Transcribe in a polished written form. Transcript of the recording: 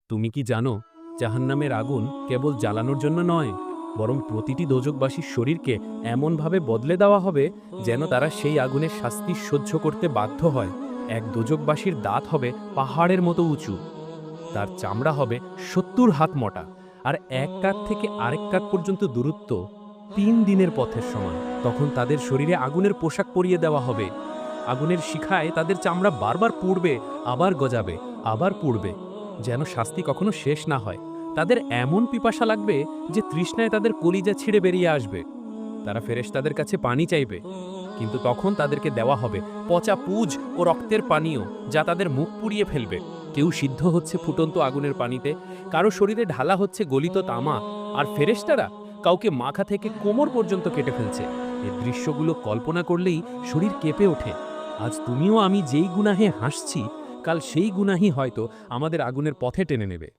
তুমি কি জানো, জাহান্নামের আগুন কেবল জ্বালানোর জন্য নয়, বরং প্রতিটি দোজকবাসীর শরীরকে এমনভাবে বদলে দেওয়া হবে যেন তারা সেই আগুনের শাস্তি সহ্য করতে বাধ্য হয়। এক দোজকবাসীর দাঁত হবে পাহাড়ের মতো উঁচু, তার চামড়া হবে ৭০ হাত মোটা, আর এক কাঁধ থেকে আরেক কাঁধ পর্যন্ত দূরত্ব ৩ দিনের পথের সমান। তখন তাদের শরীরে আগুনের পোশাক পরিয়ে দেওয়া হবে। আগুনের শিখায় তাদের চামড়া বারবার পুড়বে, আবার গজাবে, আবার পুড়বে, যেন শাস্তি কখনো শেষ না হয়। তাদের এমন পিপাসা লাগবে যে তৃষ্ণায় তাদের কলিজা ছিঁড়ে বেরিয়ে আসবে। তারা ফেরেশতাদের কাছে পানি চাইবে, কিন্তু তখন তাদেরকে দেওয়া হবে পচা পুজ ও রক্তের পানীয়, যা তাদের মুখ পুড়িয়ে ফেলবে। কেউ সিদ্ধ হচ্ছে ফুটন্ত আগুনের পানিতে, কারো শরীরে ঢালা হচ্ছে গলিত তামা, আর ফেরেশতারা কাউকে মাথা থেকে কোমর পর্যন্ত কেটে ফেলছে। এই দৃশ্যগুলো কল্পনা করলেই শরীর কেঁপে ওঠে। আজ তুমিও আমি যেই গুনাহে হাসছি, কাল সেই গুনাহই হয়তো আমাদের আগুনের পথে টেনে নেবে।